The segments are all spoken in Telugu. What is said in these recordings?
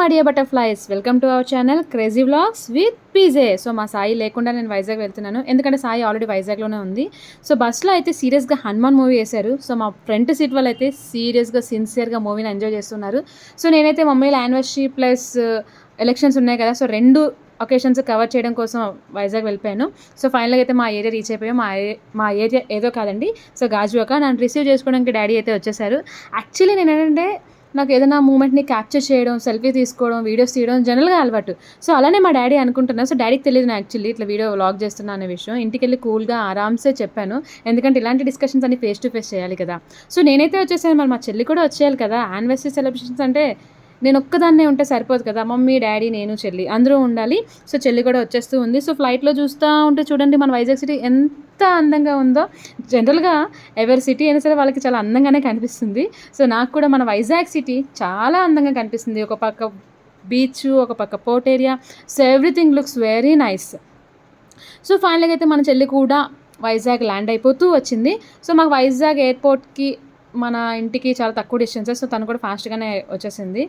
My dear butterflies, welcome to our channel crazy vlogs with PJ. So మా సాయి లేకుండా నేను వైజాగ్ వెళ్తున్నాను, ఎందుకంటే సాయి ఆల్రెడీ వైజాగ్లోనే ఉంది. సో బస్సులో అయితే సీరియస్గా హనుమాన్ మూవీ వేశారు. సో మా ఫ్రంట్ సీట్ వాళ్ళు అయితే సీరియస్గా సిన్సియర్గా మూవీని ఎంజాయ్ చేస్తున్నారు. సో నేనైతే మమ్మీల యానివర్సరీ ప్లస్ ఎలక్షన్స్ ఉన్నాయి కదా, సో రెండు ఒకేషన్స్ కవర్ చేయడం కోసం వైజాగ్ వెళ్ళిపోయాను. సో ఫైనల్గా అయితే మా ఏరియా రీచ్ అయిపోయాం. మా ఏరియా ఏదో కాదండి, సో గాజువాక. నన్ను రిసీవ్ చేసుకోవడానికి డాడీ అయితే వచ్చేసారు. యాక్చువల్లీ నేను ఏంటంటే నాకు ఏదైనా మూమెంట్ని క్యాప్చర్ చేయడం, సెల్ఫీ తీసుకోవడం, వీడియోస్ తీయడం జనరల్గా అలవాటు. సో అలానే మా డాడీ అనుకుంటున్నాను. సో డాడీకి తెలియదు నేను యాక్చువల్లీ ఇట్లా వీడియో వ్లాగ్ చేస్తున్నా అనే విషయం. ఇంటికి వెళ్ళి కూల్గా ఆరామ్సే చెప్పాను, ఎందుకంటే ఇలాంటి డిస్కషన్స్ అన్ని ఫేస్ టు ఫేస్ చేయాలి కదా. సో నేనైతే వచ్చేసాను, మరి మా చెల్లి కూడా వచ్చేయాలి కదా. యానివర్సరీ సెలబ్రేషన్స్ అంటే నేను ఒక్కదాన్నే ఉంటే సరిపోదు కదా, మమ్మీ డాడీ నేను చెల్లి అందరూ ఉండాలి. సో చెల్లి కూడా వచ్చేస్తూ ఉంది. సో ఫ్లైట్లో చూస్తూ ఉంటే చూడండి మన వైజాగ్ సిటీ ఎంత అందంగా ఉందో. జనరల్గా ఎవరి సిటీ అయినా సరే వాళ్ళకి చాలా అందంగానే కనిపిస్తుంది. సో నాకు కూడా మన వైజాగ్ సిటీ చాలా అందంగా కనిపిస్తుంది. ఒక పక్క బీచ్, ఒక పక్క port area. So everything looks very nice. So ఫైనల్గా అయితే మన చెల్లి కూడా వైజాగ్ ల్యాండ్ అయిపోతూ వచ్చింది. సో మాకు వైజాగ్ ఎయిర్పోర్ట్కి మన ఇంటికి చాలా తక్కువ డిస్టెన్స్. సో తను కూడా ఫాస్ట్గానే వచ్చేసింది.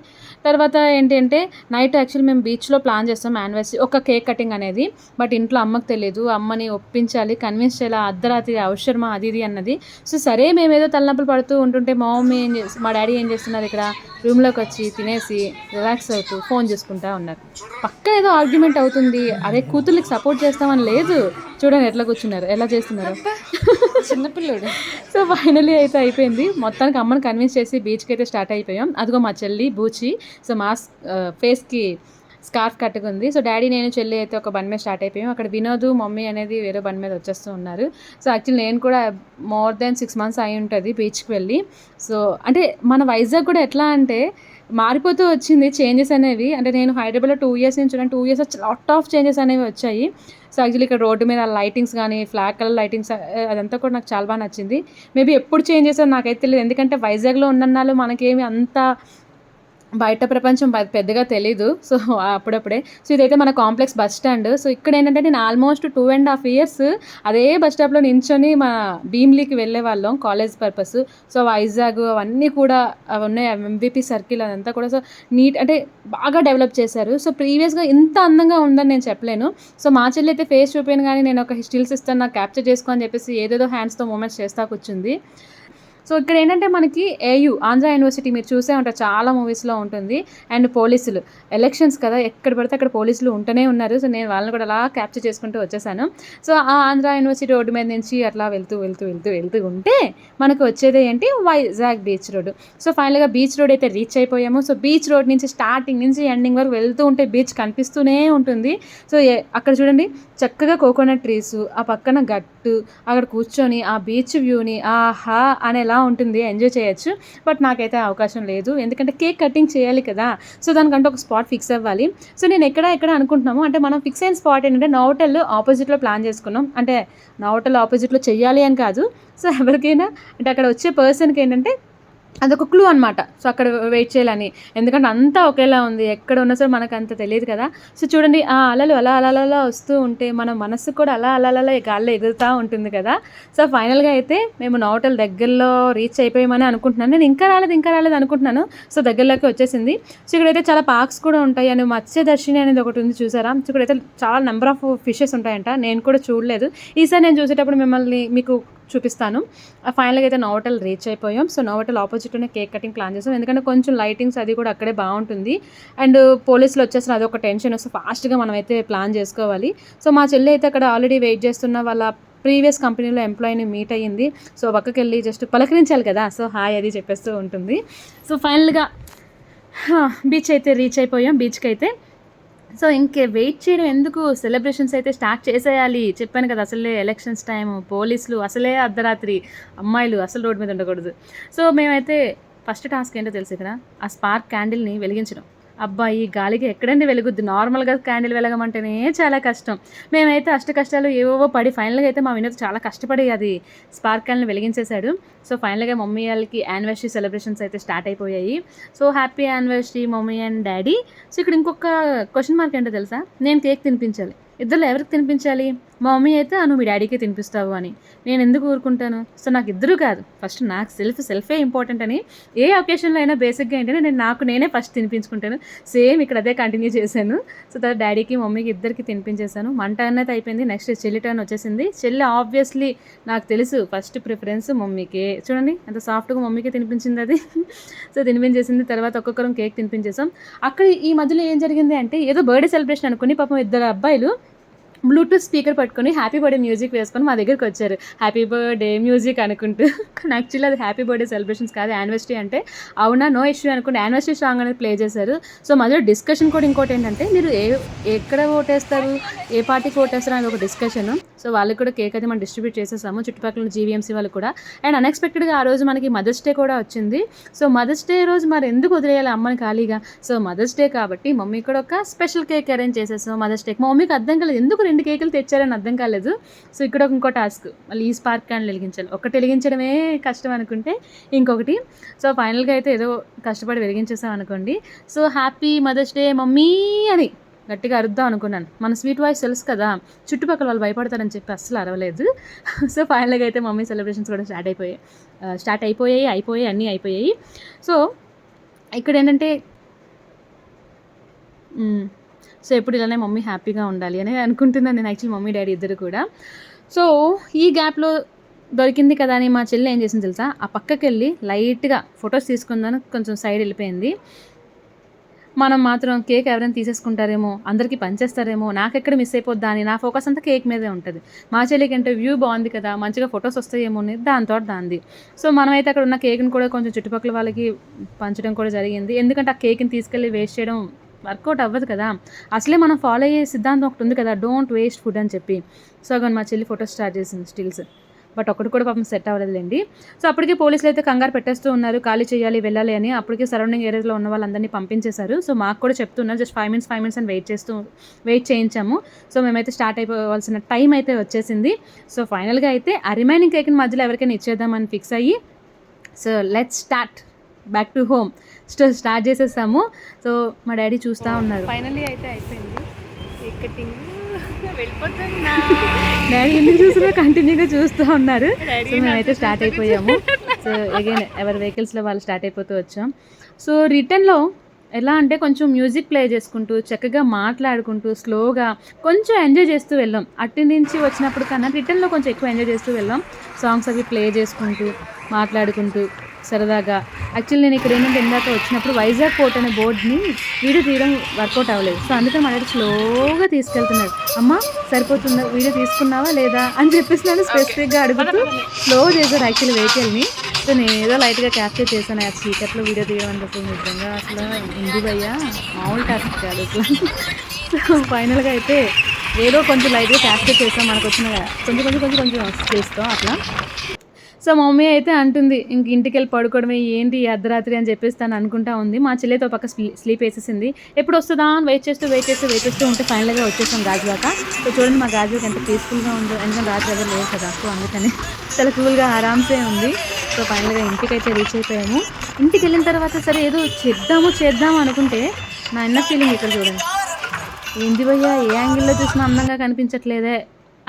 తర్వాత ఏంటి అంటే నైట్ యాక్చువల్లీ మేము బీచ్లో ప్లాన్ చేస్తాం యానివర్సరీ, ఒక కేక్ కటింగ్ అనేది. బట్ ఇంట్లో అమ్మకు తెలియదు, అమ్మని ఒప్పించాలి, కన్విన్స్ చేయాలి, అర్ధరాత్రి అవసరమా అది ఇది అన్నది. సో సరే మేమేదో తలనొప్పులు పడుతూ ఉంటుంటే మా మమ్మీ మా డాడీ ఏం చేస్తున్నారు, ఇక్కడ రూమ్లోకి వచ్చి తినేసి రిలాక్స్ అవుతూ ఫోన్ చూసుకుంటా ఉన్నారు. పక్కన ఏదో ఆర్గ్యుమెంట్ అవుతుంది, అదే కూతుర్లకి సపోర్ట్ చేస్తామని లేదు. చూడండి ఎట్లా కూర్చున్నారు, ఎలా చేస్తున్నారు చిన్నపిల్లడు. సో ఫైనలీ అయితే అయిపోయింది. మొత్తానికి అమ్మని కన్విన్స్ చేసి బీచ్కి అయితే స్టార్ట్ అయిపోయాం. అదిగో మా చెల్లి బూచి. సో మా ఫేస్కి స్కార్ఫ్ కట్టుకుంది. సో డాడీ నేను చెల్లి అయితే ఒక బండి మీద స్టార్ట్ అయిపోయాం. అక్కడ వినోద్ మమ్మీ అనేది వేరే బండి మీద వచ్చేస్తూ ఉన్నారు. సో యాక్చువల్లీ నేను కూడా మోర్ దెన్ 6 months అయి ఉంటుంది బీచ్కి వెళ్ళి. సో అంటే మన వైజాగ్ కూడా ఎట్లా అంటే మారిపోతూ వచ్చింది చేంజెస్ అనేవి. అంటే నేను హైదరాబాద్లో 2 years నుంచి చూడండి, 2 years లాట్ ఆఫ్ చేంజెస్ అనేవి వచ్చాయి. సో యాక్చువల్లీ ఇక్కడ రోడ్డు మీద లైటింగ్స్ కానీ ఫ్లాగ్ కలర్ లైటింగ్స్ అదంతా కూడా నాకు చాలా బాగా నచ్చింది. మేబీ ఎప్పుడు చేంజ్ చేశారో నాకైతే తెలియదు, ఎందుకంటే వైజాగ్లో ఉన్నన్నాళ్ళు మనకేమి అంత బయట ప్రపంచం పెద్దగా తెలీదు. సో అప్పుడప్పుడే. సో ఇదైతే మన కాంప్లెక్స్ బస్ స్టాండ్. సో ఇక్కడ ఏంటంటే నేను ఆల్మోస్ట్ 2.5 years అదే బస్ స్టాప్లో నించొని మా భీమ్లీకి వెళ్ళే వాళ్ళం కాలేజ్ పర్పస్. సో వైజాగ్ అవన్నీ కూడా అవి ఉన్నాయి, ఎంవిపి సర్కిల్ అదంతా కూడా. సో నీట్ అంటే బాగా డెవలప్ చేశారు. సో ప్రీవియస్గా ఇంత అందంగా ఉందని నేను చెప్పలేను. సో మా చెల్లి అయితే ఫేస్ చూపాను కానీ నేను ఒక స్టిల్స్ ఇస్తాను నాకు క్యాప్చర్ చేసుకో అని చెప్పేసి ఏదేదో హ్యాండ్స్తో మూమెంట్స్ చేస్తా కూర్చుంది. సో ఇక్కడ ఏంటంటే మనకి ఏయూ ఆంధ్ర యూనివర్సిటీ మీరు చూసే ఉంటారు, చాలా మూవీస్లో ఉంటుంది. అండ్ పోలీసులు ఎలక్షన్స్ కదా, ఎక్కడ పడితే అక్కడ పోలీసులు ఉంటూనే ఉన్నారు. సో నేను వాళ్ళని కూడా అలా క్యాప్చర్ చేసుకుంటూ వచ్చేసాను. సో ఆ ఆంధ్ర యూనివర్సిటీ రోడ్డు మీద నుంచి అట్లా వెళ్తూ ఉంటే మనకు వచ్చేది ఏంటి, వైజాగ్ బీచ్ రోడ్. సో ఫైనల్గా బీచ్ రోడ్ అయితే రీచ్ అయిపోయాము. సో బీచ్ రోడ్ నుంచి స్టార్టింగ్ నుంచి ఎండింగ్ వరకు వెళ్తూ ఉంటే బీచ్ కనిపిస్తూనే ఉంటుంది. సో అక్కడ చూడండి చక్కగా కోకోనట్ ట్రీస్, ఆ పక్కన గట్టు, అక్కడ కూర్చొని ఆ బీచ్ వ్యూని ఆహా అనేలా ఉంటుంది, ఎంజాయ్ చేయొచ్చు. బట్ నాకైతే అవకాశం లేదు, ఎందుకంటే కేక్ కటింగ్ చేయాలి కదా. సో దానికంటే ఒక స్పాట్ ఫిక్స్ అవ్వాలి. సో నేను ఎక్కడ అనుకుంటున్నాము అంటే మనం ఫిక్స్ అయిన స్పాట్ ఏంటంటే నోవోటల్ ఆపోజిట్లో ప్లాన్ చేసుకున్నాం. అంటే నోవోటల్ ఆపోజిట్లో చెయ్యాలి అని కాదు. సో ఎవరికైనా అంటే అక్కడ వచ్చే పర్సన్కి ఏంటంటే అదొక క్లూ అనమాట. సో అక్కడ వెయిట్ చేయాలని, ఎందుకంటే అంతా ఒకేలా ఉంది, ఎక్కడ ఉన్నా సరే మనకు అంత తెలియదు కదా. సో చూడండి ఆ అలలు అలా వస్తూ ఉంటే మన మనసు కూడా అలా గాల్లో ఎగురుతూ ఉంటుంది కదా. సో ఫైనల్గా అయితే మేము నోవోటల్ దగ్గరలో రీచ్ అయిపోయామని అనుకుంటున్నాను. నేను ఇంకా రాలేదు అనుకుంటున్నాను. సో దగ్గరలోకి వచ్చేసింది. సో ఇక్కడైతే చాలా పార్క్స్ కూడా ఉంటాయి. అని మత్స్యదర్శిని అనేది ఒకటి ఉంది, చూసారా. సో ఇక్కడైతే చాలా నెంబర్ ఆఫ్ ఫిషెస్ ఉంటాయంట, నేను కూడా చూడలేదు. ఈసారి నేను చూసేటప్పుడు మీకు చూపిస్తాను. ఫైనల్గా అయితే నోవోటల్ రీచ్ అయిపోయాం. సో నోవోటల్ ఆపోజిట్లోనే కేక్ కటింగ్ ప్లాన్ చేస్తాం, ఎందుకంటే కొంచెం లైటింగ్స్ అది కూడా అక్కడే బాగుంటుంది. అండ్ పోలీసులు వచ్చేసిన అదొక టెన్షన్. సో ఫాస్ట్గా మనం అయితే ప్లాన్ చేసుకోవాలి. సో మా చెల్లి అయితే అక్కడ ఆల్రెడీ వెయిట్ చేస్తున్న వాళ్ళ ప్రీవియస్ కంపెనీలో ఎంప్లాయీని మీట్ అయ్యింది. సో పక్కకి వెళ్ళి జస్ట్ పలకరించాలి కదా, సో హాయ్ అది చెప్పేస్తూ ఉంటుంది. సో ఫైనల్గా బీచ్ అయితే రీచ్ అయిపోయాం. బీచ్కి అయితే సో ఇంకే వెయిట్ చేయడం ఎందుకు, సెలబ్రేషన్స్ అయితే స్టార్ట్ చేసేయాలి. చెప్పాను కదా, అసలే ఎలక్షన్స్ టైము, పోలీసులు అసలే అర్ధరాత్రి, అమ్మాయిలు అసలు రోడ్డు మీద ఉండకూడదు. సో మేమైతే ఫస్ట్ టాస్క్ ఏంటో తెలుసు, ఇక్కడ ఆ స్పార్క్ క్యాండిల్ని వెలిగించడం. అబ్బాయి గాలికి ఎక్కడండి వెలుగుద్ది, నార్మల్గా క్యాండిల్ వెలగమంటేనే చాలా కష్టం. మేమైతే అష్ట కష్టాలు ఏవో పడి ఫైనల్గా అయితే మా వినోద్ చాలా కష్టపడి అది స్పార్క్ క్యాండిల్ని వెలిగించేశాడు. సో ఫైనల్గా మమ్మీ వాళ్ళకి యానివర్సరీ సెలబ్రేషన్స్ అయితే స్టార్ట్ అయిపోయాయి. So happy anniversary mummy and daddy. So ఇక్కడ ఇంకొక క్వశ్చన్ మార్క్ ఏంటో తెలుసా, నేను కేక్ తినిపించాలి. ఇద్దరిలో ఎవరికి తినిపించాలి? మా మమ్మీ అయితే నువ్వు మీ డాడీకే తినిపిస్తావు అని. నేను ఎందుకు ఊరుకుంటాను? సో నాకు ఇద్దరు కాదు, ఫస్ట్ నాకు సెల్ఫే ఇంపార్టెంట్ అని ఏ ఒకేషన్లో అయినా బేసిక్గా ఏంటంటే నేను నేనే ఫస్ట్ తినిపించుకుంటాను. సేమ్ ఇక్కడ అదే కంటిన్యూ చేశాను. సో తర్వాత డాడీకి మమ్మీకి ఇద్దరికి తినిపించేశాను. మన టర్న్ అయితే అయిపోయింది. నెక్స్ట్ చెల్లి టర్న్ వచ్చేసింది. చెల్లి ఆబ్వియస్లీ నాకు తెలుసు ఫస్ట్ ప్రిఫరెన్స్ మమ్మీకే. చూడండి ఎంత సాఫ్ట్గా మమ్మీకే తినిపించింది అది. సో తినిపించేసింది. తర్వాత ఒక్కొక్కరం కేక్ తినిపించేసాం. అక్కడ ఈ మధ్యలో ఏం జరిగింది అంటే ఏదో బర్త్డే సెలబ్రేషన్ అనుకుని పాపం ఇద్దరు అబ్బాయిలు బ్లూటూత్ స్పీకర్ పట్టుకొని హ్యాపీ బర్త్డే మ్యూజిక్ వేసుకొని మా దగ్గరికి వచ్చారు. హ్యాపీ బర్త్డే మ్యూజిక్ అనుకుంటూ. కానీ యాక్చువల్లీ అది హ్యాపీ బర్త్డే సెలబ్రేషన్స్ కాదు, యానివర్సరీ అంటే. అవునా, నో ఇష్యూ అనుకుంటే యానివర్సరీ సాంగ్ అనేది ప్లే చేశారు. సో మధ్యలో డిస్కషన్ కూడా ఇంకోటి ఏంటంటే మీరు ఎక్కడ ఓటేస్తారు, ఏ పార్టీకి ఓటేస్తారు అనేది ఒక డిస్కషన్. సో వాళ్ళకి కూడా కేక్ అయితే మనం డిస్ట్రిబ్యూట్ చేసేసాము, చుట్టుపక్కల జీవీఎంసీ వాళ్ళు కూడా. అండ్ అన్ఎక్స్పెక్టెడ్గా ఆ రోజు మనకి మదర్స్ డే కూడా వచ్చింది. సో మదర్స్ డే రోజు మరి ఎందుకు వదిలేయాలి అమ్మని ఖాళీగా? సో మదర్స్ డే కాబట్టి మమ్మీ కూడా ఒక స్పెషల్ కేక్ అరేంజ్ చేసేసాం మదర్స్ డేకి. మా మమ్మీకి అర్థం కాలేదు ఎందుకు 2 కేకులు తెచ్చారని అర్థం కాలేదు. సో ఇక్కడ ఇంకో టాస్క్, మళ్ళీ ఈ స్పార్క్ క్యాండిల్ వెలిగించాలి. ఒకటి వెలిగించడమే కష్టం అనుకుంటే ఇంకొకటి. సో ఫైనల్గా అయితే ఏదో కష్టపడి వెలిగించేసాం అనుకోండి. So happy mother's day mummy అని గట్టిగా అరుద్దాం అనుకున్నాను. మన స్వీట్ వాయిస్ తెలుసు కదా, చుట్టుపక్కల వాళ్ళు భయపడతారని చెప్పి అస్సలు అరవలేదు. సో ఫైనల్గా అయితే మమ్మీ సెలబ్రేషన్స్ కూడా స్టార్ట్ అయిపోయాయి అన్నీ అయిపోయాయి. సో ఇక్కడ ఏంటంటే సో ఎప్పుడు ఇలానే మమ్మీ హ్యాపీగా ఉండాలి అని అనుకుంటున్నాను నేను, యాక్చువల్లీ మమ్మీ డాడీ ఇద్దరు కూడా. సో ఈ గ్యాప్లో దొరికింది కదా అని మా చెల్లి ఏం చేసింది తెలుసా, ఆ పక్కకి వెళ్ళి లైట్గా ఫొటోస్ తీసుకుందని కొంచెం సైడ్ వెళ్ళిపోయింది. మనం మాత్రం కేక్ ఎవరైనా తీసేసుకుంటారేమో, అందరికీ పంచేస్తారేమో, నాకెక్కడ మిస్ అయిపోద్దా అని నా ఫోకస్ అంతా కేక్ మీదే ఉంటుంది. మా చెల్లికి అంటే వ్యూ బాగుంది కదా, మంచిగా ఫొటోస్ వస్తాయేమో అని దాంది. సో మనమైతే అక్కడ ఉన్న కేక్ని కూడా కొంచెం చుట్టుపక్కల వాళ్ళకి పంచడం కూడా జరిగింది. ఎందుకంటే ఆ కేక్ని తీసుకెళ్ళి వేస్ట్ చేయడం వర్కౌట్ అవ్వదు కదా. అసలే మనం ఫాలో అయ్యే సిద్ధాంతం ఒకటి ఉంది కదా, డోంట్ వేస్ట్ ఫుడ్ అని చెప్పి. సో అక్కడ మా చెల్లి ఫోటోస్ స్టార్ట్ చేసింది స్టిల్స్, బట్ ఒకటి కూడా పాపం సెట్ అవ్వలేదండి. సో అప్పటికే పోలీసులు అయితే కంగారు పెట్టేస్తూ ఉన్నారు, ఖాళీ చేయాలి వెళ్ళాలి అని. అప్పటికే సరౌండింగ్ ఏరియాలో ఉన్న వాళ్ళందరినీ పంపించేశారు. సో మాకు కూడా చెప్తున్నారు జస్ట్ 5 minutes అని వెయిట్ చేయించాము. సో మేమైతే స్టార్ట్ అయిపోవాల్సిన టైం అయితే వచ్చేసింది. సో ఫైనల్గా అయితే ఆ రిమైనింగ్ కేక్ని మధ్యలో ఎవరికైనా ఇచ్చేద్దామని ఫిక్స్ అయ్యి so let's start back to home start చేసేసాము. సో మా డాడీ చూస్తూ ఉన్నారు. ఫైనల్లీ అయితే అయిపోయింది టికెటింగ్, వెళ్ళిపోతున్నా. డాడీ ఎందుకు చూసినా కంటిన్యూగా చూస్తూ ఉన్నారు. సో మేమైతే స్టార్ట్ అయిపోయాము. సో అగైన్ ఎవరి వెహికల్స్లో వాళ్ళు స్టార్ట్ అయిపోతూ వచ్చాం. సో రిటర్న్లో ఎలా అంటే కొంచెం మ్యూజిక్ ప్లే చేసుకుంటూ చక్కగా మాట్లాడుకుంటూ స్లోగా కొంచెం ఎంజాయ్ చేస్తూ వెళ్ళాం. అటు నుంచి వచ్చినప్పుడు కన్నా రిటర్న్లో కొంచెం ఎక్కువ ఎంజాయ్ చేస్తూ వెళ్ళాం. సాంగ్స్ అవి ప్లే చేసుకుంటూ మాట్లాడుకుంటూ సరదాగా. యాక్చువల్లీ నేను ఇక్కడ ఏంటంటే ఇందాక వచ్చినప్పుడు వైజాగ్ పోర్ట్ అనే బోర్డ్ని వీడియో తీయడం వర్కౌట్ అవ్వలేదు. సో అందుకని మా డాడీ స్లోగా తీసుకెళ్తున్నాడు. అమ్మ సరిపోతుందా, వీడియో తీసుకున్నావా లేదా అని చెప్పేసి నన్ను స్పెసిఫిక్గా అడుగుతూ స్లో చేశాడు యాక్చువల్లీ వెహికల్ని. సో నేను ఏదో లైట్గా క్యాప్చర్ చేశాను. ఆ చీకట్లో వీడియో తీయడం అంటే అసలు నిజంగా అసలు ఇంది భయ్యా మామూలు టాపిక్ కాదు అసలు. సో ఫైనల్గా అయితే ఏదో కొంచెం లైట్గా క్యాప్చర్ చేస్తాం, మనకు వచ్చిన కొంచెం చేస్తాం అట్లా. సో మమ్మీ అయితే అంటుంది ఇంటికి వెళ్ళి పడుకోవడమే ఏంటి అర్ధరాత్రి అని చెప్పేసి తను అనుకుంటా ఉంది. మా చెల్లితో పక్క స్లీప్ వేసేసింది. ఎప్పుడు వస్తుందా అని వెయిట్ చేస్తూ ఉంటే ఫైనల్గా వచ్చేసాం గాజువాక. సో చూడండి మా గాజువాక ఎంత పీస్ఫుల్గా ఉందో, ఎందుకంటే రాత్రి ఎవరు లేదు కదా. సో అందుకని చాలా కూల్గా ఆరామ్సే ఉంది. సో ఫైనల్గా ఇంటికైతే రీచ్ అయిపోయాము. ఇంటికి వెళ్ళిన తర్వాత సరే ఏదో చేద్దాము అనుకుంటే నా ఇన్నర్ ఫీలింగ్ ఇక్కడ చూడండి, ఏంటి భయ్యా ఏ యాంగిల్లో చూసినా అందంగా కనిపించట్లేదే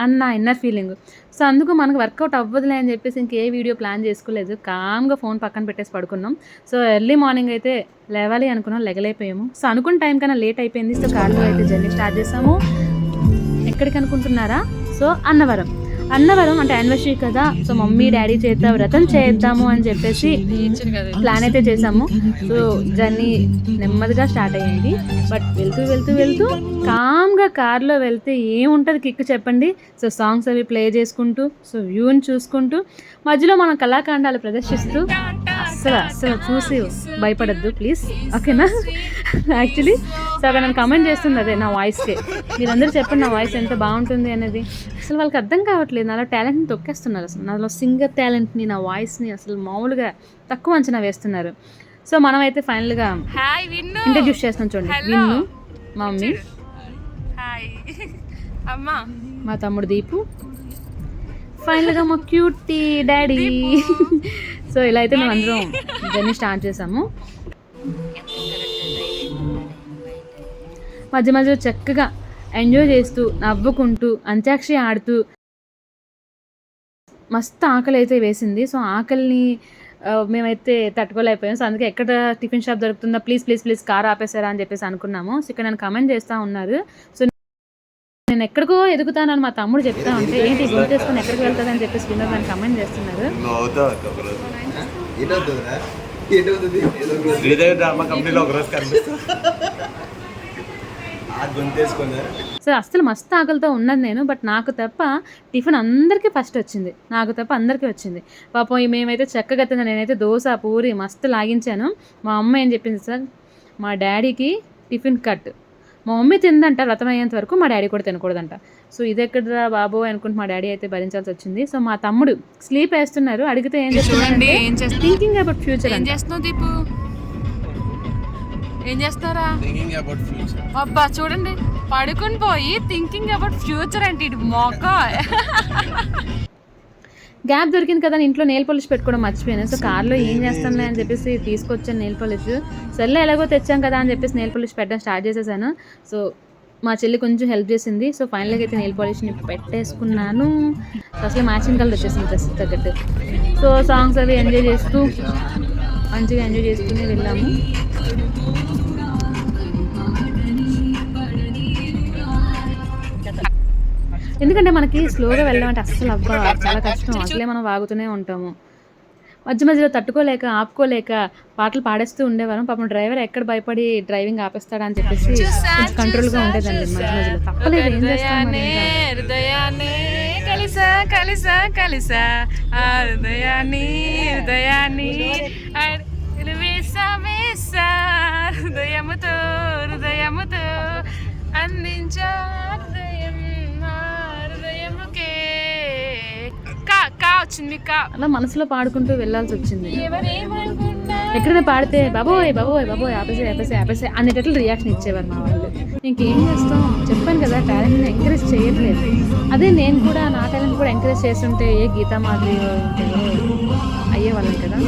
అన్న ఇన్నర్ ఫీలింగ్. సో అందుకు మనకు వర్కౌట్ అవ్వదులే అని చెప్పేసి ఇంకే వీడియో ప్లాన్ చేసుకోలేదు, కామ్గా ఫోన్ పక్కన పెట్టేసి పడుకున్నాం. సో ఎర్లీ మార్నింగ్ అయితే లేవాలి అనుకున్నాం, లెగలేకపోయాము. సో అనుకున్న టైం కన్నా లేట్ అయిపోయింది. సో కార్లో అయితే జర్నీ స్టార్ట్ చేసాము. ఎక్కడికి అనుకుంటున్నారా? సో అన్నవరం అంటే యానివర్సరీ కదా. సో మమ్మీ డాడీ చేత వ్రతం చేద్దాము అని చెప్పేసి ప్లాన్ అయితే చేసాము. సో జర్నీ నెమ్మదిగా స్టార్ట్ అయ్యింది. బట్ వెళ్తూ కామ్గా కార్లో వెళ్తే ఏముంటుంది కిక్ చెప్పండి. సో సాంగ్స్ అవి ప్లే చేసుకుంటూ, సో వ్యూని చూసుకుంటూ, మధ్యలో మనం కళాఖండాలు ప్రదర్శిస్తూ అసలు చూసి భయపడద్దు ప్లీజ్, ఓకేనా? యాక్చువల్లీ సో అక్కడ నన్ను కమెంట్ చేస్తుంది అదే నా వాయిస్కే. మీరందరూ చెప్పండి నా వాయిస్ ఎంత బాగుంటుంది అనేది. అసలు వాళ్ళకి అర్థం కావట్లేదు, నాలో టాలెంట్ని తొక్కేస్తున్నారు. అసలు నాలో సింగర్ టాలెంట్ని, నా వాయిస్ని అసలు మామూలుగా తక్కువ అంచనా వేస్తున్నారు. సో మనమైతే ఫైనల్గా ఇంట్రడ్యూస్ చేస్తున్నాం చూడండి. విన్ను మా మమ్మీ, మా తమ్ముడు దీపు, ఫైనల్గా మా క్యూటీ డాడీ. సో ఇలా అయితే మేము అందరం జర్నీ స్టార్ట్ చేసాము. మధ్యలో చక్కగా ఎంజాయ్ చేస్తూ, నవ్వుకుంటూ, అంత్యాక్షరి ఆడుతూ మస్తు ఆకలైతే వేసింది. సో, ఆకలిని మేమైతే తట్టుకోలేకపోయాం. సో, అందుకే ఎక్కడ టిఫిన్ షాప్ దొరుకుతుందా ప్లీజ్, ప్లీజ్, ప్లీజ్ కార్ ఆపేసారా అని చెప్పేసి అనుకున్నాము. సో, ఇక్కడ నన్ను కమెంట్ చేస్తా ఉన్నారు. సో, నేనెక్కడికో ఎదుగుతానని మా తమ్ముడు చెప్తా ఉంటే, ఏంటి గొంతేసుకొని ఎక్కడికి వెళ్తదని చెప్పేసి వినోద్ నన్ను కమెంట్ చేస్తున్నారు. శ్రీదేవి డ్రామా కంపెనీలో ఒకరోజు కనిపిస్తుంది. సో అస్సలు మస్తు ఆకలితో ఉన్నది నేను. బట్ నాకు తప్ప టిఫిన్ అందరికీ ఫస్ట్ వచ్చింది. నాకు తప్ప అందరికీ వచ్చింది. పాపం మేమైతే చక్కగా తిన్నా. నేనైతే దోశ, పూరి మస్తు లాగించాను. మా అమ్మ ఏం చెప్పింది సార్, మా డాడీకి టిఫిన్ కట్. మా మమ్మీ తిందంట వ్రతం అయ్యేంత వరకు, మా డాడీ కూడా తినకూడదంట. సో ఇది ఎక్కడరా బాబో అనుకుంటే మా డాడీ అయితే భరించాల్సి వచ్చింది. సో మా తమ్ముడు స్లీప్ వేస్తున్నారు. అడిగితే ఏం చేస్తున్నారంటే థింకింగ్ అబౌట్ ఫ్యూచర్. ఏం చేస్తున్నావు దీపు? ఏం చేస్తారా? Thinking about future. అబ్బా చూడండి, పడుకుని పోయి థింకింగ్ అబౌట్ ఫ్యూచర్ అంటే ఇటు మొక్క. గ్యాప్ దొరికింది కదా, ఇంట్లో నెయిల్ పాలిష్ పెట్టుకోవడం మర్చిపోయాను. సో కార్లో ఏం చేస్తానులే అని చెప్పేసి తీసుకొచ్చాను నెయిల్ పాలిష్. సర్లే ఎలాగో తెచ్చాం కదా అని చెప్పేసి నెయిల్ పాలిష్ పెట్టడం స్టార్ట్ చేసేసాను. సో మా చెల్లి కొంచెం హెల్ప్ చేసింది. సో ఫైనల్గా అయితే నెయిల్ పాలిష్ని పెట్టేసుకున్నాను. అసలు మ్యాచింగ్ కలర్ వచ్చేసింది డ్రెస్ తగ్గట్టు. సో సాంగ్స్ అవి ఎంజాయ్ చేస్తూ మంచిగా ఎంజాయ్ చేస్తూనే వెళ్ళాము. ఎందుకంటే మనకి స్లోగా వెళ్ళడం అంటే అస్సలు అబ్బా చాలా కష్టం. అసలే మనం వాగుతూనే ఉంటాము. మధ్య మధ్యలో తట్టుకోలేక ఆపుకోలేక పాటలు పాడేస్తూ ఉండేవారం. పాపం డ్రైవర్ ఎక్కడ భయపడి డ్రైవింగ్ ఆపేస్తాడా అని చెప్పేసి కొంచెం కంట్రోల్గా ఉండేదండి. మధ్య మధ్యలో తప్పలేదు, ఏం చేస్తాం. హృదయాన్ని కలిసా కలిసా కలిసా హృదయాన్ని హృదయాన్ని వేసా వేసా హృదయముతో హృదయముతో అందించా అలా మనసులో పాడుకుంటూ వెళ్ళాల్సి వచ్చింది. ఎక్కడైనా పాడితే బాబోయ్ బాబోయ్ బాబోయ్ ఆపేసే ఆపేసే ఆపేసే అనేటట్లు రియాక్షన్ ఇచ్చేవారు మా వాళ్ళు. ఇంకేం చేస్తాం చెప్పాను కదా, టాలెంట్ని ఎంకరేజ్ చేయట్లేదు. అదే నేను కూడా నా టాలెంట్ కూడా ఎంకరేజ్ చేస్తుంటే ఏ గీతా మాదిరి అయ్యేవాళ్ళం కదా.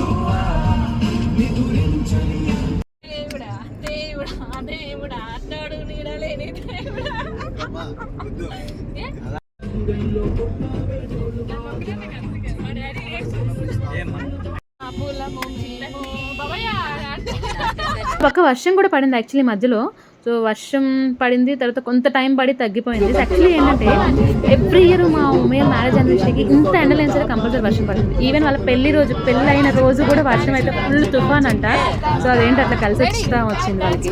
ఒక వర్షం కూడా పడింది యాక్చువల్లీ మధ్యలో. సో వర్షం పడింది, తర్వాత కొంత టైం పడి తగ్గిపోయింది. యాక్చువల్లీ ఏంటంటే ఎవ్రీ ఇయర్ మా ఉమేల్ మ్యారేజ్ అనివర్సరీకి ఇంత ఎండలేని సరే కంపల్సరీ వర్షం పడుతుంది. ఈవెన్ వాళ్ళ పెళ్లి అయిన రోజు కూడా వర్షం అయితే ఫుల్ తుఫాన్ అంట. సో అదేంటి అట్లా కలిసి వచ్చింది వాళ్ళకి.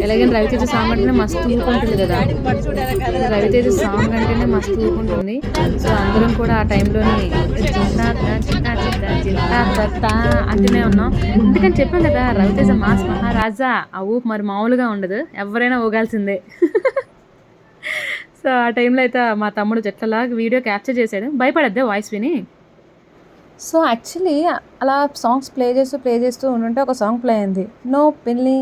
ఎలాగైనా రవితేజ సాంగ్ అంటేనే మస్తు ఊరుకుంటుంది కదా. రవితేజ సాంగ్ అంటేనే మస్తు ఊరుకుంటుంది. సో అందరం కూడా ఆ టైంలోనే అంటూనే ఉన్నాం. ఎందుకని చెప్పాం కదా, రవితేజ మాస్ మహారాజా. ఆ ఊపు మరి మామూలుగా ఉండదు, ఎవరైనా ఊగాల్సిందే. సో ఆ టైంలో అయితే మా తమ్ముడు చెట్లలాగా వీడియో క్యాప్చర్ చేశాడు. భయపడద్దే వాయిస్ విని. సో యాక్చువల్లీ అలా సాంగ్స్ ప్లే చేస్తూ ఉంటుంటే ఒక సాంగ్ ప్లే అయింది. నో పెళ్ళి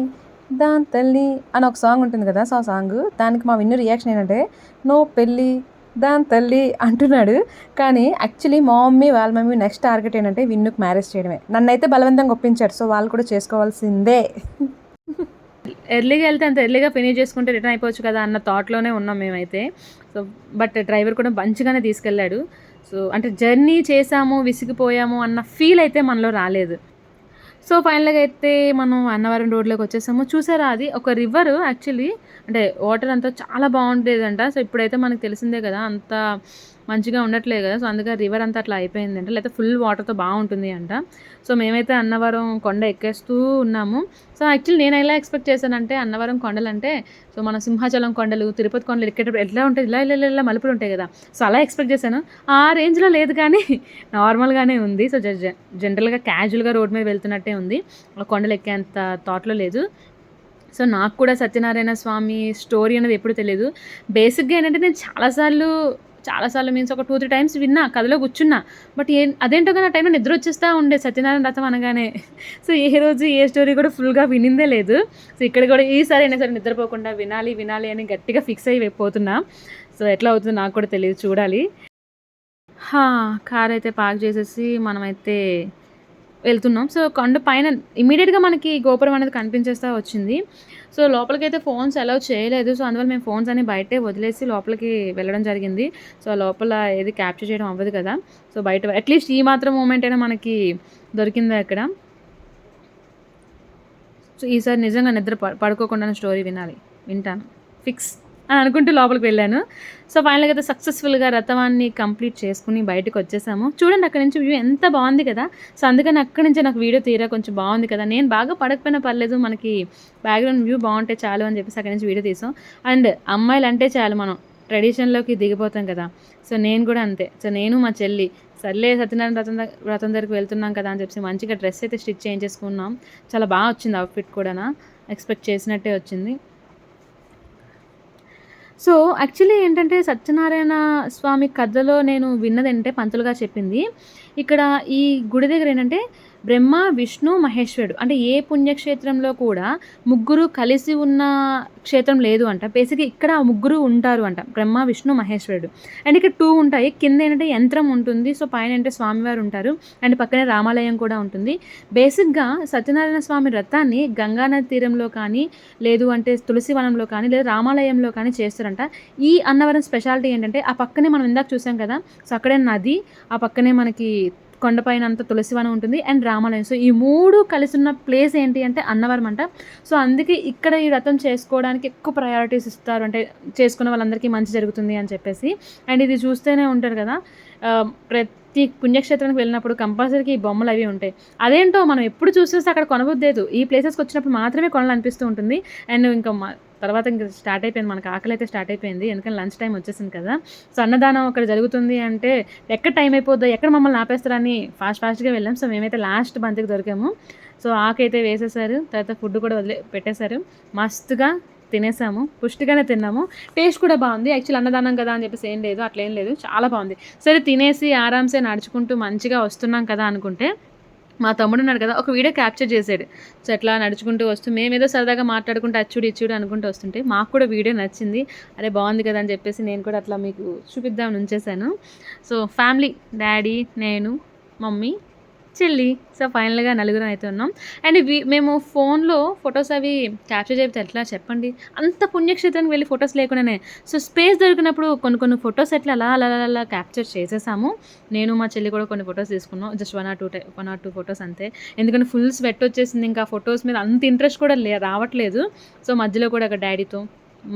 దాని తల్లి అని ఒక సాంగ్ ఉంటుంది కదా. సో ఆ సాంగ్ దానికి మా విన్ను రియాక్షన్ ఏంటంటే నో పెళ్ళి దాని తల్లి అంటున్నాడు. కానీ యాక్చువల్లీ మా వాళ్ళ మమ్మీ నెక్స్ట్ టార్గెట్ ఏంటంటే విన్నుకు మ్యారేజ్ చేయడమే. నన్నైతే బలవంతంగా ఒప్పించాడు. సో వాళ్ళు కూడా చేసుకోవాల్సిందే. ఎర్లీగా వెళ్తే అంత ఎర్లీగా ఫినిష్ చేసుకుంటే రిటర్న్ అయిపోవచ్చు కదా అన్న థాట్లోనే ఉన్నాం మేమైతే. సో బట్ డ్రైవర్ కూడా మంచిగానే తీసుకెళ్ళాడు. సో అంటే జర్నీ చేసాము విసిగిపోయాము అన్న ఫీల్ అయితే మనలో రాలేదు. సో ఫైనల్గా అయితే మనం అన్నవరం రోడ్లోకి వచ్చేసాము. చూసారా, అది ఒక రివర్ యాక్చువల్లీ. అంటే వాటర్ అంతా చాలా బాగుండేదంట. సో ఇప్పుడైతే మనకు తెలిసిందే కదా, అంత మంచిగా ఉండట్లేదు కదా. సో అందుకే రివర్ అంతా అట్లా అయిపోయిందంట, లేకపోతే ఫుల్ వాటర్తో బాగుంటుంది అంట. సో మేమైతే అన్నవరం కొండ ఎక్కేస్తూ ఉన్నాము. సో యాక్చువల్లీ నేను ఎలా ఎక్స్పెక్ట్ చేశానంటే, అన్నవరం కొండలు అంటే సో మన సింహాచలం కొండలు, తిరుపతి కొండలు ఎక్కేటప్పుడు ఎట్లా ఉంటాయి, ఇలా ఇలా ఇలా మలుపులు ఉంటాయి కదా. సో అలా ఎక్స్పెక్ట్ చేశాను. ఆ రేంజ్లో లేదు కానీ నార్మల్గానే ఉంది. సో జనరల్గా క్యాజువల్గా రోడ్ మీద వెళ్తున్నట్టే ఉంది. కొండలు ఎక్కేంత థాట్లో లేదు. సో నాకు కూడా సత్యనారాయణ స్వామి స్టోరీ అనేది ఎప్పుడు తెలియదు. బేసిక్గా ఏంటంటే నేను చాలాసార్లు మీన్స్ ఒక 2-3 టైమ్స్ విన్నా, కథలో కూర్చున్నా. బట్ అదేంటో కానీ ఆ టైంలో నిద్ర వచ్చేస్తూ ఉండే సత్యనారాయణ రథం అనగానే. సో ఏ రోజు ఏ స్టోరీ కూడా ఫుల్గా వినిందే లేదు. సో ఇక్కడ కూడా ఈసారి అయినా సరే నిద్రపోకుండా వినాలి అని గట్టిగా ఫిక్స్ అయిపోతున్నా. సో ఎట్లా అవుతుందో నాకు కూడా తెలియదు, చూడాలి. కార్ అయితే పార్క్ చేసేసి మనమైతే వెళ్తున్నాం. సో కొండ పైన ఇమ్మీడియట్‌గా మనకి గోపురం అనేది కనిపించేస్తా వచ్చింది. సో లోపలికైతే ఫోన్స్ అలౌ చేయలేదు. సో అందువల్ల మేము ఫోన్స్ అన్ని బయటే వదిలేసి లోపలికి వెళ్ళడం జరిగింది. సో లోపల ఏది క్యాప్చర్ చేయడం అవ్వదు కదా! సో బయట అట్‌లీస్ట్ ఈ మాత్రం మూమెంట్ అయినా మనకి దొరికిందా అక్కడ. సో ఈసారి నిజంగా నిద్ర పడుకోకుండానే స్టోరీ వింటాను ఫిక్స్ అని అనుకుంటూ లోపలికి వెళ్ళాను. సో ఫైనల్‌గా అయితే సక్సెస్‌ఫుల్‌గా రథాన్ని కంప్లీట్ చేసుకుని బయటకు వచ్చేసాము. చూడండి అక్కడి నుంచి వ్యూ ఎంత బాగుంది కదా! సో అందుకని అక్కడి నుంచే నాకు వీడియో తీరా కొంచెం బాగుంది కదా! నేను బాగా పడకపోయినా పర్లేదు, మనకి బ్యాక్‌గ్రౌండ్ వ్యూ బాగుంటే చాలు అని చెప్పేసి అక్కడి నుంచి వీడియో తీసాం. అండ్ అమ్మాయిలంటే చాలు మనం ట్రెడిషన్‌లోకి దిగిపోతాం కదా! సో నేను కూడా అంతే. సో నేను మా చెల్లి సర్లే సత్యనారాయణ వ్రతం దగ్గరికి వెళ్తున్నాం కదా అని చెప్పేసి మంచిగా డ్రెస్ అయితే స్టిచ్ చేయించేసుకున్నాం. చాలా బాగా వచ్చింది అవుట్‌ఫిట్ కూడానా. ఎక్స్పెక్ట్ చేసినట్టే వచ్చింది. సో యాక్చువల్లీ ఏంటంటే సత్యనారాయణ స్వామి కథలో నేను విన్నదేంటంటే పంతులు గారు చెప్పింది. ఇక్కడ ఈ గుడి దగ్గర ఏంటంటే బ్రహ్మ, విష్ణు, మహేశ్వరుడు అంటే ఏ పుణ్యక్షేత్రంలో కూడా ముగ్గురు కలిసి ఉన్న క్షేత్రం లేదు అంట. బేసిక్‌గా ఇక్కడ ముగ్గురు ఉంటారు అంట. బ్రహ్మ, విష్ణు, మహేశ్వరుడు. అండ్ ఇక్కడ 2 ఉంటాయి. కింద ఏంటంటే యంత్రం ఉంటుంది. సో పైన ఏంటంటే స్వామివారు ఉంటారు. అండ్ పక్కనే రామాలయం కూడా ఉంటుంది. బేసిక్‌గా సత్యనారాయణ స్వామి వ్రతాన్ని గంగానది తీరంలో కానీ, లేదు అంటే తులసి వనంలో కానీ, లేదా రామాలయంలో కానీ చేస్తారంట. ఈ అన్నవరం స్పెషాలిటీ ఏంటంటే ఆ పక్కనే మనం ఇందాక చూసాం కదా! సో అక్కడే నది, ఆ పక్కనే మనకి కొండపైన అంతా తులసివనం ఉంటుంది అండ్ రామాలయం. సో ఈ 3 కలిసున్న ప్లేస్ ఏంటి అంటే అన్నవరం అంట. సో అందుకే ఇక్కడ ఈ వ్రతం చేసుకోవడానికి ఎక్కువ ప్రయారిటీస్ ఇస్తారు. అంటే చేసుకున్న వాళ్ళందరికీ మంచి జరుగుతుంది అని చెప్పేసి. అండ్ ఇది చూస్తూనే ఉంటారు కదా, ప్రతి పుణ్యక్షేత్రానికి వెళ్ళినప్పుడు కంపల్సరీగా ఈ బొమ్మలు అవి ఉంటాయి. అదేంటో మనం ఎప్పుడు చూసేస్తే అక్కడ కొనబుద్దేదు. ఈ ప్లేసెస్కి వచ్చినప్పుడు మాత్రమే కొనాలనిపిస్తూ ఉంటుంది. అండ్ ఇంకా తర్వాత ఇంకా స్టార్ట్ అయిపోయింది, మనకు ఆకలి అయితే స్టార్ట్ అయిపోయింది. ఎందుకంటే లంచ్ టైం వచ్చేసింది కదా. సో అన్నదానం అక్కడ జరుగుతుంది అంటే ఎక్కడ టైం అయిపోద్దో, ఎక్కడ మమ్మల్ని ఆపేస్తారని ఫాస్ట్గా వెళ్ళాం. సో మేమైతే లాస్ట్ బంతికి దొరికాము. సో ఆకైతే వేసేసారు, తర్వాత ఫుడ్ కూడా పెట్టేశారు. మస్తుగా తినేసాము, పుష్టిగానే తిన్నాము. టేస్ట్ కూడా బాగుంది. యాక్చువల్ అన్నదానం కదా అని చెప్పేసి ఏం లేదు, అట్లా ఏం లేదు, చాలా బాగుంది. సరే తినేసి ఆరామ్సే నడుచుకుంటూ మంచిగా వస్తున్నాం కదా అనుకుంటే మా తమ్ముడు ఉన్నాడు కదా, ఒక వీడియో క్యాప్చర్ చేశాడు. సో అట్లా నడుచుకుంటూ వస్తూ మేమేదో సరదాగా మాట్లాడుకుంటూ అచ్చుడు ఇచ్చుడు అనుకుంటూ వస్తుంటే మాకు కూడా వీడియో నచ్చింది. అరే బాగుంది కదా అని చెప్పేసి నేను కూడా అట్లా మీకు చూపిద్దామని ఉంచేశాను. సో ఫ్యామిలీ, డాడీ, నేను, మమ్మీ, చెల్లి. సో ఫైనల్గా నలుగురం అయితే ఉన్నాం. అండ్ మేము ఫోన్లో ఫొటోస్ అవి క్యాప్చర్ చేస్తే ఎట్లా చెప్పండి, అంత పుణ్యక్షేత్రానికి వెళ్ళి ఫొటోస్ లేకుండానే. సో స్పేస్ దొరికినప్పుడు కొన్ని ఫొటోస్ ఎట్లా అలా క్యాప్చర్ చేసేసాము. నేను మా చెల్లి కూడా కొన్ని ఫొటోస్ తీసుకున్నాం. జస్ట్ 1 or 2 ఫొటోస్ అంతే. ఎందుకంటే ఫుల్ స్వెట్ వచ్చేసింది, ఇంకా ఫొటోస్ మీద అంత ఇంట్రెస్ట్ కూడా రావట్లేదు. సో మధ్యలో కూడా ఒక డాడీతో,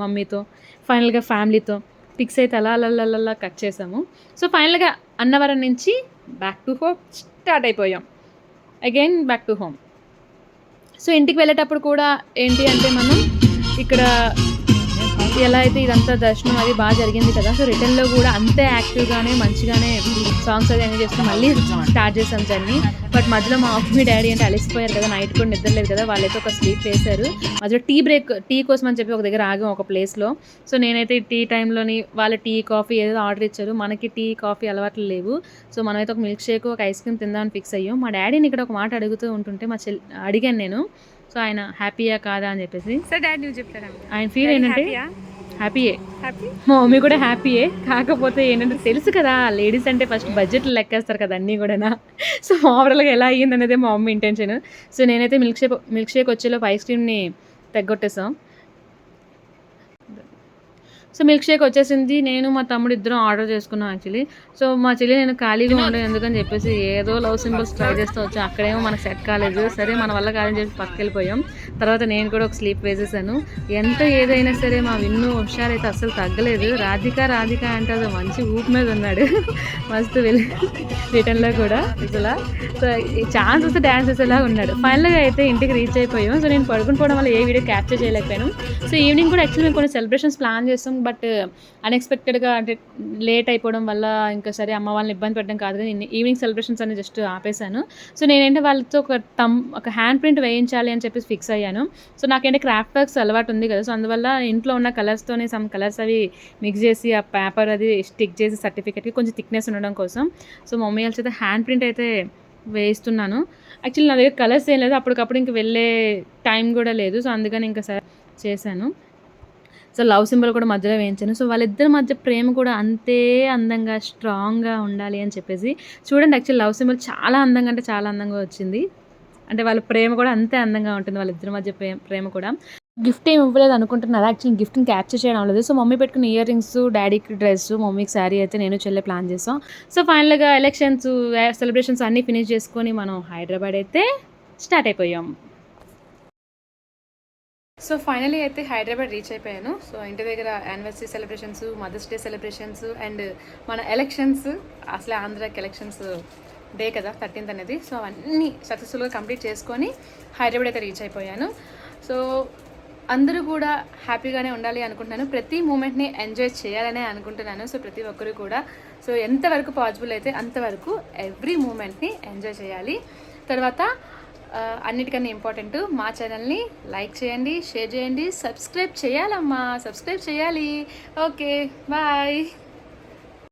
మమ్మీతో, ఫైనల్గా ఫ్యామిలీతో పిక్స్ అయితే అలా కట్ చేసాము. సో ఫైనల్గా అన్నవరం నుంచి బ్యాక్ టు హోమ్ స్టార్ట్ అయిపోయాం. Again back to home. So ఇంటికి వెళ్ళేటప్పుడు కూడా ఏంటి అంటే మనం ఇక్కడ ఎలా అయితే ఇదంతా దర్శనం అది బాగా జరిగింది కదా, సో రిటర్న్లో కూడా అంతే యాక్టివ్గానే మంచిగానే సాంగ్స్ అది ఎంజాయ్ చేస్తాం. మళ్ళీ స్టార్ట్ చేసాం జర్నీ. బట్ మధ్యలో మా మమ్మీ డాడీ అంటే అలసిపోయారు కదా, నైట్ కూడా నిద్రలేదు కదా, వాళ్ళైతే ఒక స్లీప్ వేశారు. మధ్యలో టీ కోసం అని చెప్పి ఒక దగ్గర ఆగాం ఒక ప్లేస్లో. సో నేనైతే టీ టైంలోని వాళ్ళు టీ కాఫీ ఏదో ఆర్డర్ ఇచ్చారు. మనకి టీ కాఫీ అలవాట్లు లేవు. సో మనమైతే ఒక మిల్క్ షేక్, ఒక ఐస్ క్రీమ్ తిందామని ఫిక్స్ అయ్యాం. మా డాడీని ఇక్కడ ఒక మాట అడుగుతూ ఉంటుంటే అడిగాను నేను. సో ఆయన హ్యాపీయా కాదా అని చెప్పేసి. సార్ డాడీ నువ్వు చెప్తారా? ఆయన ఫీల్ ఏంటంటే హ్యాపీయే, మా మమ్మీ కూడా హ్యాపీయే. కాకపోతే ఏంటంటే తెలుసు కదా, లేడీస్ అంటే ఫస్ట్ బడ్జెట్లు లెక్కేస్తారు కదా అన్నీ కూడా. సో ఓవరాల్గా ఎలా అయ్యింది అనేది మా మమ్మీ ఇంటెన్షన్. సో నేనైతే మిల్క్ షేక్ వచ్చేలోపు ఐస్ క్రీమ్ని తెగొట్టేసాం. సో మిల్క్ షేక్ వచ్చేసింది. నేను మా తమ్ముడు ఇద్దరం ఆర్డర్ చేసుకున్నాం యాక్చువల్లీ. సో మా చెల్లి నేను ఖాళీగా ఉండను ఎందుకని చెప్పేసి ఏదో లవ్ సింబల్స్ ట్రై చేస్తూ వచ్చాం. అక్కడేమో మనకు సెట్ కాలేదు. సరే మన వల్ల కాదని చెప్పి పక్కకి వెళ్ళిపోయాం. తర్వాత నేను కూడా ఒక స్లీప్ వేసేసాను. ఎంత ఏదైనా సరే మా విన్ను హుషారైతే అస్సలు తగ్గలేదు. రాధిక అంటే అది మంచి ఊపు మీద ఉన్నాడు. మస్తు వెళ్ళి రిటర్న్లో కూడా అసలు. సో ఛాన్స్ వస్తే డ్యాన్స్ చేసేలా ఉన్నాడు. ఫైనల్గా అయితే ఇంటికి రీచ్ అయిపోయాం. సో నేను పడుకుని పోవడం వల్ల ఏ వీడియో క్యాప్చర్ చేయలేకపోయాను. సో ఈవినింగ్ కూడా యాక్చువల్లీ మేము కొన్ని సెలబ్రేషన్స్ ప్లాన్ చేస్తాం. బట్ అన్ఎక్స్పెక్టెడ్గా అంటే లేట్ అయిపోవడం వల్ల ఇంకా సరే అమ్మ వాళ్ళని ఇబ్బంది పెట్టడం కాదు కానీ ఈవినింగ్ సెలబ్రేషన్స్ అని జస్ట్ ఆపేశాను. సో నేనంటే వాళ్ళతో ఒక హ్యాండ్ ప్రింట్ వేయించాలి అని చెప్పేసి ఫిక్స్ అయ్యాను. సో నాకేంటే క్రాఫ్ట్ వర్క్స్ అలవాటు ఉంది కదా, సో అందువల్ల ఇంట్లో ఉన్న కలర్స్తోనే సమ్ కలర్స్ అవి మిక్స్ చేసి ఆ పేపర్ అది స్టిక్ చేసి సర్టిఫికేట్కి కొంచెం థిక్నెస్ ఉండడం కోసం సో మమ్మీ వాళ్ళ చేత హ్యాండ్ ప్రింట్ అయితే వేయిస్తున్నాను. యాక్చువల్లీ నా దగ్గర కలర్స్ ఏం లేదు, అప్పటికప్పుడు ఇంక వెళ్ళే టైం కూడా లేదు. సో అందుకని ఇంకా సరే చేశాను. సో లవ్ సింబల్ కూడా మధ్యలో వేయించాను. సో వాళ్ళిద్దరి మధ్య ప్రేమ కూడా అంతే అందంగా స్ట్రాంగ్గా ఉండాలి అని చెప్పేసి చూడండి. యాక్చువల్లీ లవ్ సింబల్ చాలా అందంగా అంటే చాలా అందంగా వచ్చింది. అంటే వాళ్ళ ప్రేమ కూడా అంతే అందంగా ఉంటుంది, వాళ్ళిద్దరి మధ్య ప్రేమ కూడా. గిఫ్ట్ ఏమి ఇవ్వలేదు అనుకుంటున్నారు, యాక్చువల్లీ గిఫ్ట్ని క్యాప్చర్ చేయడం అవ్వలేదు. సో మమ్మీ పెట్టుకున్న ఇయర్ రింగ్స్, డాడీకి డ్రెస్, మమ్మీకి శారీ అయితే నేను చెల్లె ప్లాన్ చేసాం. సో ఫైనల్గా ఎలక్షన్స్ సెలబ్రేషన్స్ అన్నీ ఫినిష్ చేసుకొని మనం హైదరాబాద్ అయితే స్టార్ట్ అయిపోయాం. సో ఫైనలీ అయితే హైదరాబాద్ రీచ్ అయిపోయాను. సో ఇంటి దగ్గర anniversary celebrations, mother's day celebrations and మన ఎలక్షన్స్, అసలే ఆంధ్రాకి ఎలక్షన్స్ డే కదా 13th అనేది. సో అవన్నీ సక్సెస్ఫుల్గా కంప్లీట్ చేసుకొని హైదరాబాద్ అయితే రీచ్ అయిపోయాను. సో అందరూ కూడా హ్యాపీగానే ఉండాలి అనుకుంటున్నాను, ప్రతి మూమెంట్ని ఎంజాయ్ చేయాలనే అనుకుంటున్నాను. సో ప్రతి ఒక్కరు కూడా సో ఎంతవరకు పాసిబుల్ అయితే అంతవరకు ఎవ్రీ మూమెంట్ని ఎంజాయ్ చేయాలి. తర్వాత అన్నిటికన్నా ఇంపార్టెంట్ మా ఛానల్ని లైక్ చేయండి, షేర్ చేయండి, సబ్స్క్రైబ్ చేయాలమ్మా, సబ్స్క్రైబ్ చేయాలి. Okay bye.